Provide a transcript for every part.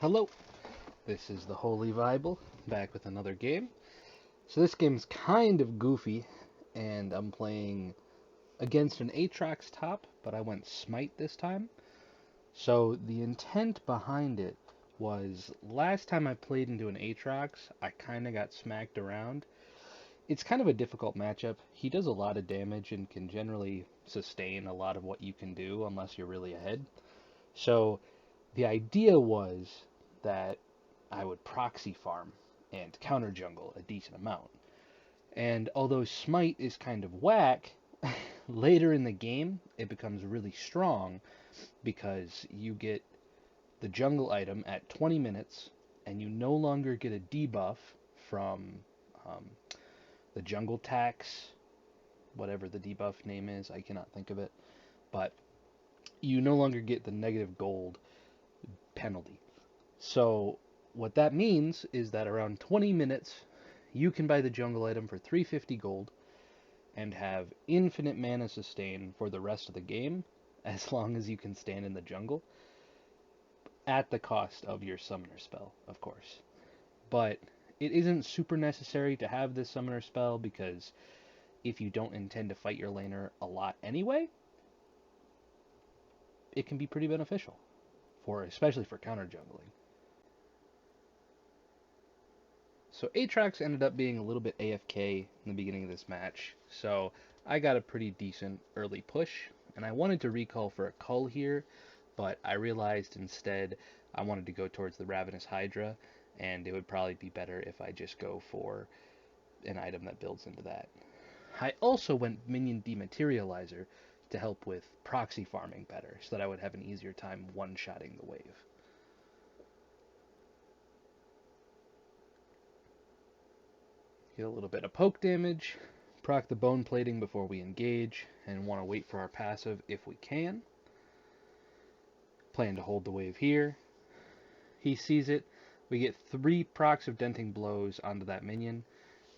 Hello, this is the Holy Vible, back with another game. So this game's kind of goofy, and I'm playing against an Aatrox top, but I went Smite this time. So the intent behind it was, last time I played into an Aatrox, I kind of got smacked around. It's kind of a difficult matchup. He does a lot of damage and can generally sustain a lot of what you can do unless you're really ahead. So the idea was that I would proxy farm and counter jungle a decent amount. And although Smite is kind of whack, later in the game it becomes really strong because you get the jungle item at 20 minutes and you no longer get a debuff from um, the jungle tax, whatever the debuff name is, I cannot think of it, but you no longer get the negative gold penalty. So what that means is that around 20 minutes, you can buy the jungle item for 350 gold and have infinite mana sustain for the rest of the game, as long as you can stand in the jungle, at the cost of your summoner spell, of course. But it isn't super necessary to have this summoner spell, because if you don't intend to fight your laner a lot anyway, it can be pretty beneficial, especially for counter jungling. So Aatrox ended up being a little bit AFK in the beginning of this match, so I got a pretty decent early push, and I wanted to recall for a cull here, but I realized instead I wanted to go towards the Ravenous Hydra, and it would probably be better if I just go for an item that builds into that. I also went Minion Dematerializer to help with proxy farming better, so that I would have an easier time one-shotting the wave. Get a little bit of poke damage, proc the bone plating before we engage, and want to wait for our passive if we can. Plan to hold the wave here. He sees it. We get 3 procs of denting blows onto that minion,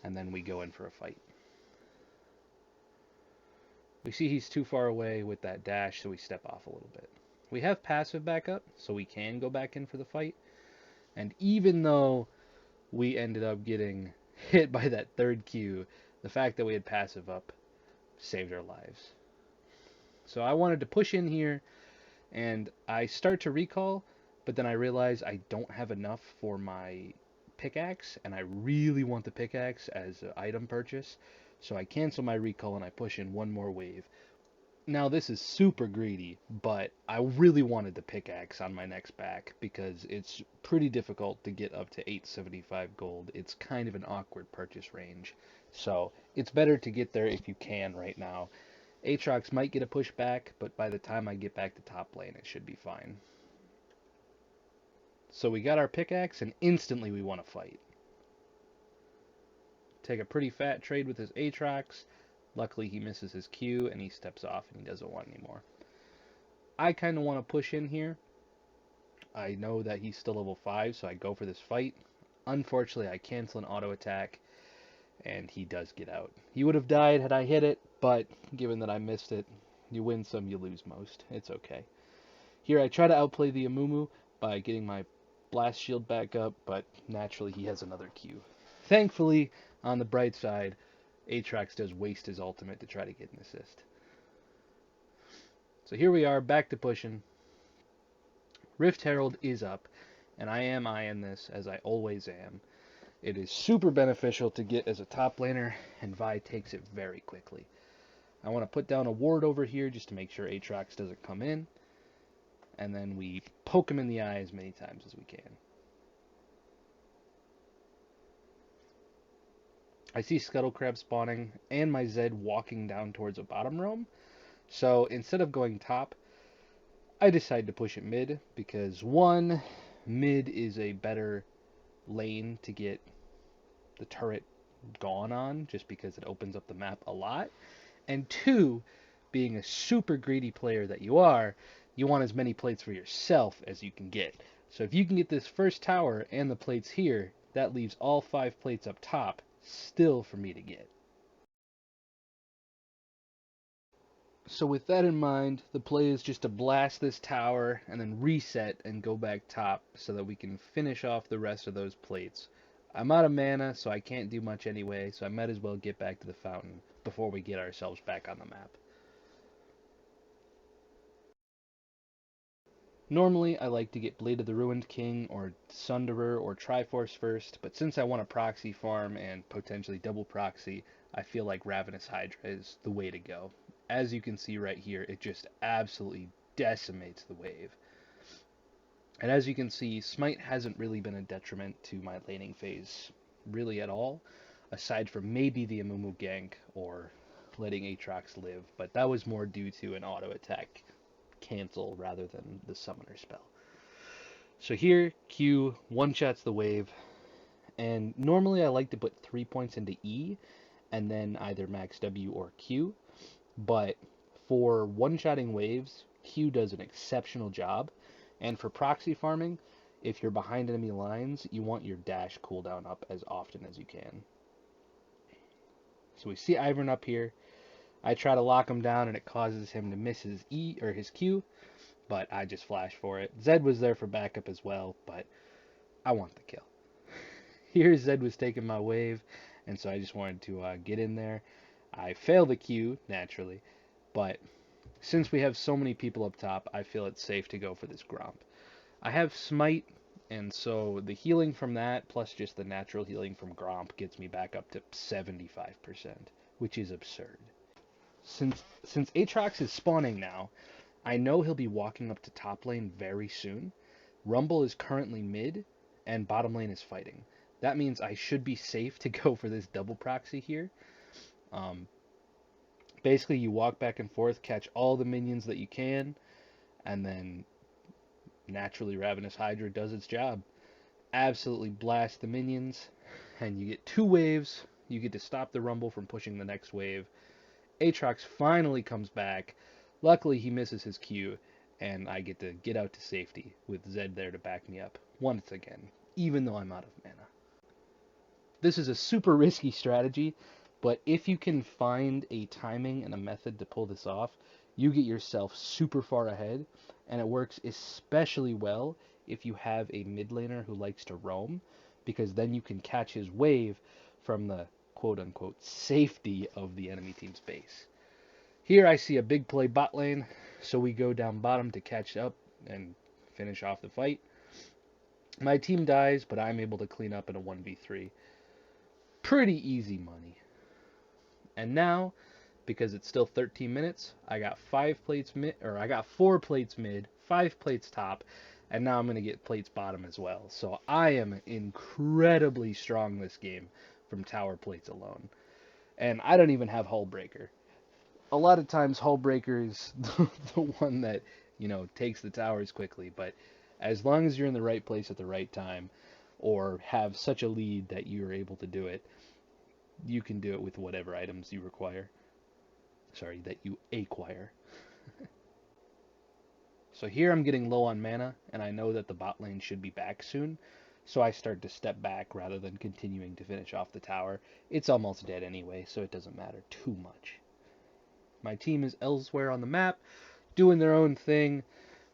and then we go in for a fight. We see he's too far away with that dash, so we step off a little bit. We have passive backup, so we can go back in for the fight. And even though we ended up getting hit by that third Q, the fact that we had passive up saved our lives. So I wanted to push in here, and I start to recall, but then I realize I don't have enough for my pickaxe, and I really want the pickaxe as an item purchase, so I cancel my recall and I push in one more wave. Now this is super greedy, but I really wanted the pickaxe on my next back because it's pretty difficult to get up to 875 gold. It's kind of an awkward purchase range, so it's better to get there if you can right now. Aatrox might get a push back, but by the time I get back to top lane, it should be fine. So we got our pickaxe, and instantly we want to fight. Take a pretty fat trade with his Aatrox. Luckily, he misses his Q, and he steps off, and he doesn't want anymore. I kind of want to push in here. I know that he's still level 5, so I go for this fight. Unfortunately, I cancel an auto attack, and he does get out. He would have died had I hit it, but given that I missed it, you win some, you lose most. It's okay. Here I try to outplay the Amumu by getting my blast shield back up, but naturally he has another Q. Thankfully, on the bright side, Aatrox does waste his ultimate to try to get an assist. So here we are, back to pushing. Rift Herald is up, and I am eyeing this, as I always am. It is super beneficial to get as a top laner, and Vi takes it very quickly. I want to put down a ward over here just to make sure Aatrox doesn't come in, and then we poke him in the eye as many times as we can. I see Scuttle Crab spawning and my Zed walking down towards a bottom roam. So instead of going top, I decide to push it mid because, one, mid is a better lane to get the turret gone on just because it opens up the map a lot. And two, being a super greedy player that you are, you want as many plates for yourself as you can get. So if you can get this first tower and the plates here, that leaves all 5 plates up top still for me to get. So with that in mind, the play is just to blast this tower and then reset and go back top so that we can finish off the rest of those plates. I'm out of mana, so I can't do much anyway, so I might as well get back to the fountain before we get ourselves back on the map. Normally, I like to get Blade of the Ruined King or Sunderer or Triforce first, but since I want a proxy farm and potentially double proxy, I feel like Ravenous Hydra is the way to go. As you can see right here, it just absolutely decimates the wave. And as you can see, Smite hasn't really been a detriment to my laning phase really at all, aside from maybe the Amumu gank or letting Aatrox live, but that was more due to an auto attack cancel rather than the summoner spell. So here, Q one-shots the wave, and normally I like to put 3 points into E, and then either max W or Q, but for one-shotting waves, Q does an exceptional job, and for proxy farming, if you're behind enemy lines, you want your dash cooldown up as often as you can. So we see Ivern up here. I try to lock him down, and it causes him to miss his E or his Q, but I just flash for it. Zed was there for backup as well, but I want the kill. Here Zed was taking my wave, and so I just wanted to get in there. I fail the Q, naturally, but since we have so many people up top, I feel it's safe to go for this Gromp. I have Smite, and so the healing from that, plus just the natural healing from Gromp, gets me back up to 75%, which is absurd. Since Aatrox is spawning now, I know he'll be walking up to top lane very soon. Rumble is currently mid, and bottom lane is fighting. That means I should be safe to go for this double proxy here. Basically, you walk back and forth, catch all the minions that you can, and then naturally Ravenous Hydra does its job. Absolutely blast the minions, and you get 2 waves. You get to stop the Rumble from pushing the next wave. Aatrox finally comes back. Luckily, he misses his Q, and I get to get out to safety with Zed there to back me up once again, even though I'm out of mana. This is a super risky strategy, but if you can find a timing and a method to pull this off, you get yourself super far ahead, and it works especially well if you have a mid laner who likes to roam, because then you can catch his wave from the quote-unquote safety of the enemy team's base. Here I see a big play bot lane, so we go down bottom to catch up and finish off the fight. My team dies, but I'm able to clean up in a 1v3. Pretty easy money. And now, because it's still 13 minutes, I got 5 plates mid, or I got 4 plates mid, 5 plates top, and now I'm going to get plates bottom as well. So I am incredibly strong this game from tower plates alone. And I don't even have Hull Breaker. A lot of times Hull Breaker is the one that, takes the towers quickly, but as long as you're in the right place at the right time, or have such a lead that you're able to do it, you can do it with whatever items you require. Sorry, that you acquire. So here I'm getting low on mana, and I know that the bot lane should be back soon, so I start to step back rather than continuing to finish off the tower. It's almost dead anyway, so it doesn't matter too much. My team is elsewhere on the map, doing their own thing.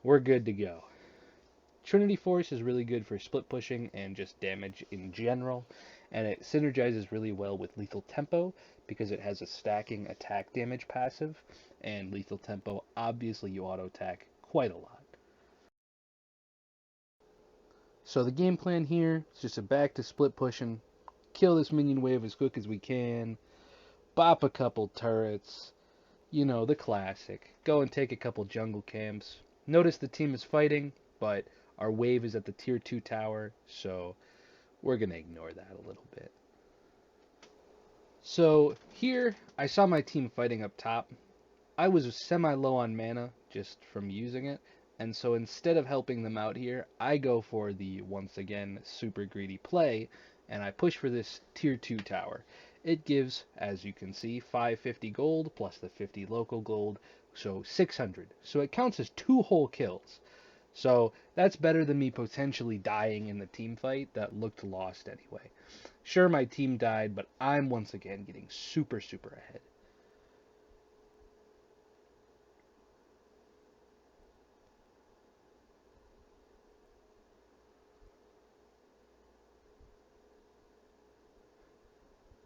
We're good to go. Trinity Force is really good for split pushing and just damage in general, and it synergizes really well with Lethal Tempo because it has a stacking attack damage passive, and Lethal Tempo, obviously you auto attack quite a lot. So the game plan here is just a back to split pushing, kill this minion wave as quick as we can, bop a couple turrets, the classic. Go and take a couple jungle camps. Notice the team is fighting, but our wave is at the tier 2 tower, so we're going to ignore that a little bit. So here, I saw my team fighting up top. I was semi-low on mana just from using it, and so instead of helping them out here, I go for the, once again, super greedy play, and I push for this tier 2 tower. It gives, as you can see, 550 gold plus the 50 local gold, so 600. So it counts as 2 whole kills. So that's better than me potentially dying in the team fight that looked lost anyway. Sure, my team died, but I'm once again getting super, super ahead.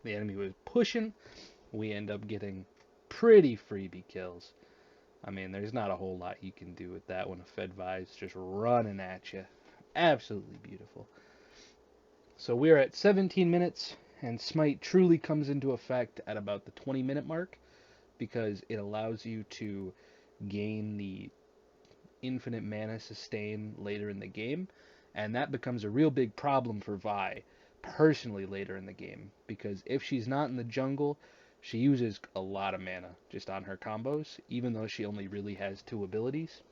The enemy was pushing. We end up getting pretty freebie kills. I mean, there's not a whole lot you can do with that when a Fed Vi's just running at you. Absolutely beautiful. So we're at 17 minutes, and Smite truly comes into effect at about the 20-minute mark because it allows you to gain the infinite mana sustain later in the game, and that becomes a real big problem for Vi personally later in the game because if she's not in the jungle, she uses a lot of mana just on her combos, even though she only really has 2 abilities.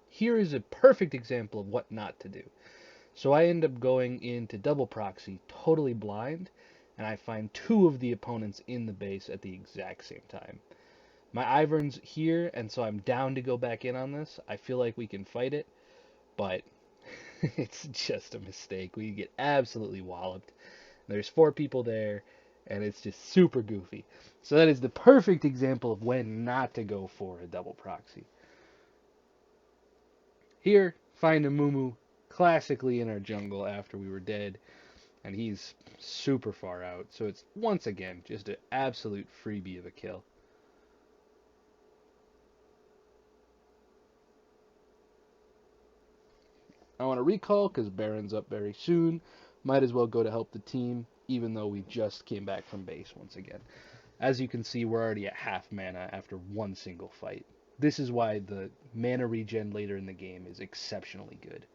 Here is a perfect example of what not to do. So I end up going into double proxy totally blind, and I find 2 of the opponents in the base at the exact same time. My Ivern's here, and so I'm down to go back in on this. I feel like we can fight it, but it's just a mistake. We get absolutely walloped. There's 4 people there, and it's just super goofy. So that is the perfect example of when not to go for a double proxy. Here, find a Mumu classically in our jungle after we were dead, and he's super far out. So it's, once again, just an absolute freebie of a kill. I want to recall because Baron's up very soon. Might as well go to help the team, even though we just came back from base once again. As you can see, we're already at half mana after one single fight. This is why the mana regen later in the game is exceptionally good.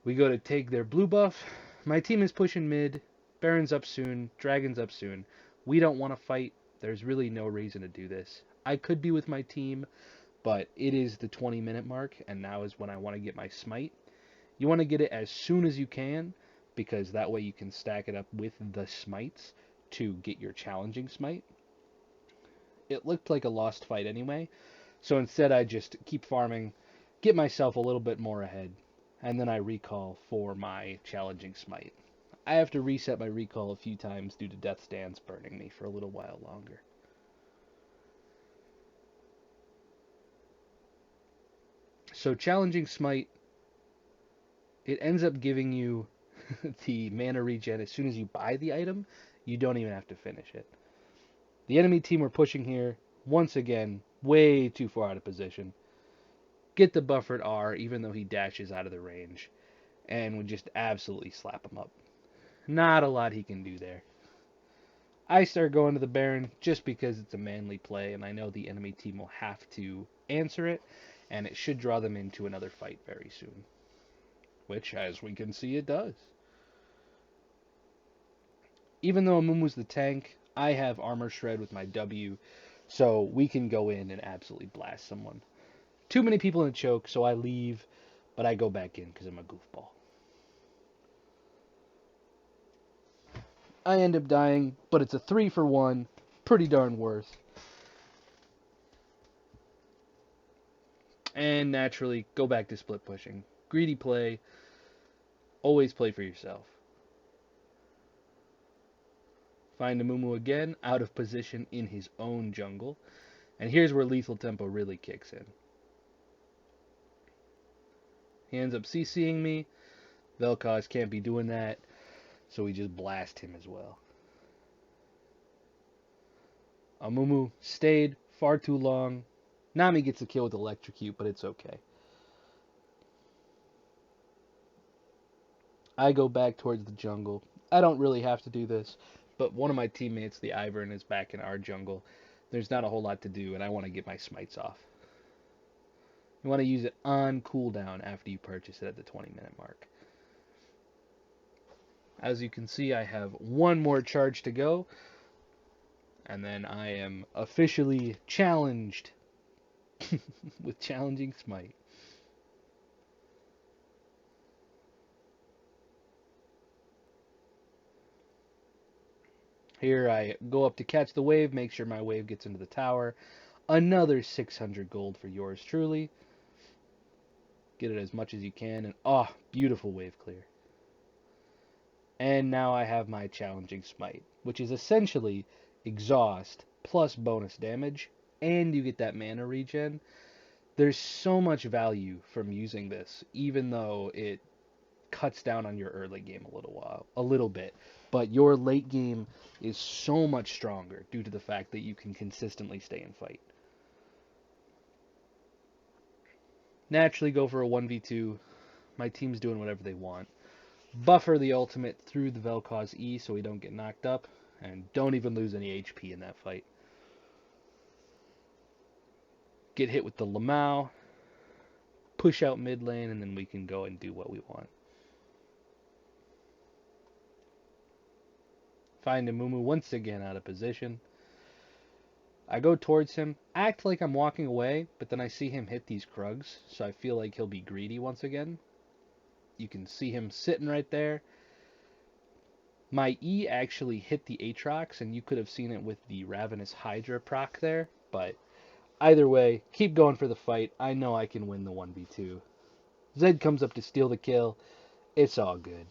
We go to take their blue buff. My team is pushing mid. Baron's up soon. Dragon's up soon. We don't want to fight. There's really no reason to do this. I could be with my team, but it is the 20-minute mark, and now is when I want to get my smite. You want to get it as soon as you can, because that way you can stack it up with the smites to get your challenging smite. It looked like a lost fight anyway, so instead I just keep farming, get myself a little bit more ahead, and then I recall for my challenging smite. I have to reset my recall a few times due to Death's Dance burning me for a little while longer. So challenging smite, it ends up giving you the mana regen as soon as you buy the item. You don't even have to finish it. The enemy team were pushing here, once again, way too far out of position. Get the buffered R, even though he dashes out of the range, and would just absolutely slap him up. Not a lot he can do there. I start going to the Baron just because it's a manly play, and I know the enemy team will have to answer it, and it should draw them into another fight very soon. Which, as we can see, it does. Even though Amumu's the tank, I have Armor Shred with my W, so we can go in and absolutely blast someone. Too many people in a choke, so I leave, but I go back in because I'm a goofball. I end up dying, but it's a 3-for-1, pretty darn worth. And naturally, go back to split pushing. Greedy play, always play for yourself. Find Amumu again, out of position in his own jungle. And here's where lethal tempo really kicks in. He ends up CCing me. Vel'Koz can't be doing that, so we just blast him as well. Amumu stayed far too long. Nami gets a kill with Electrocute, but it's okay. I go back towards the jungle. I don't really have to do this, but one of my teammates, the Ivern, is back in our jungle. There's not a whole lot to do, and I want to get my smites off. You want to use it on cooldown after you purchase it at the 20-minute mark. As you can see, I have one more charge to go, and then I am officially challenged with challenging smite. Here I go up to catch the wave, make sure my wave gets into the tower. Another 600 gold for yours truly. Get it as much as you can, and beautiful wave clear. And now I have my challenging smite, which is essentially exhaust plus bonus damage, and you get that mana regen. There's so much value from using this, even though it cuts down on your early game a little bit. but your late game is so much stronger due to the fact that you can consistently stay in fight. Naturally go for a 1v2. My team's doing whatever they want. Buffer the ultimate through the Vel'Koz E so we don't get knocked up, and don't even lose any HP in that fight. Get hit with the Lamau, push out mid lane, and then we can go and do what we want. Find Amumu once again out of position. I go towards him, act like I'm walking away, but then I see him hit these Krugs, so I feel like he'll be greedy once again. You can see him sitting right there. My E actually hit the Aatrox, and you could have seen it with the Ravenous Hydra proc there, but either way, keep going for the fight. I know I can win the 1v2. Zed comes up to steal the kill. It's all good.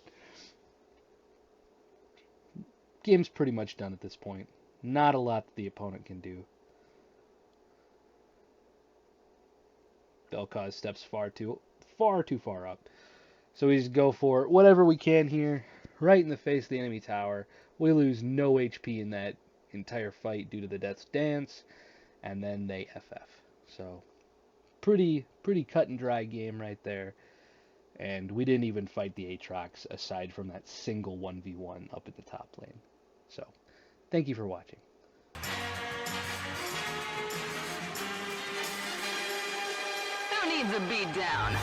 Game's pretty much done at this point. Not a lot that the opponent can do. Vel'Koz steps far too far up. So we just go for whatever we can here, right in the face of the enemy tower. We lose no HP in that entire fight due to the Death's Dance, and then they FF. So pretty cut and dry game right there. And we didn't even fight the Aatrox aside from that single 1v1 up at the top lane. So, thank you for watching. Who needs a beat down?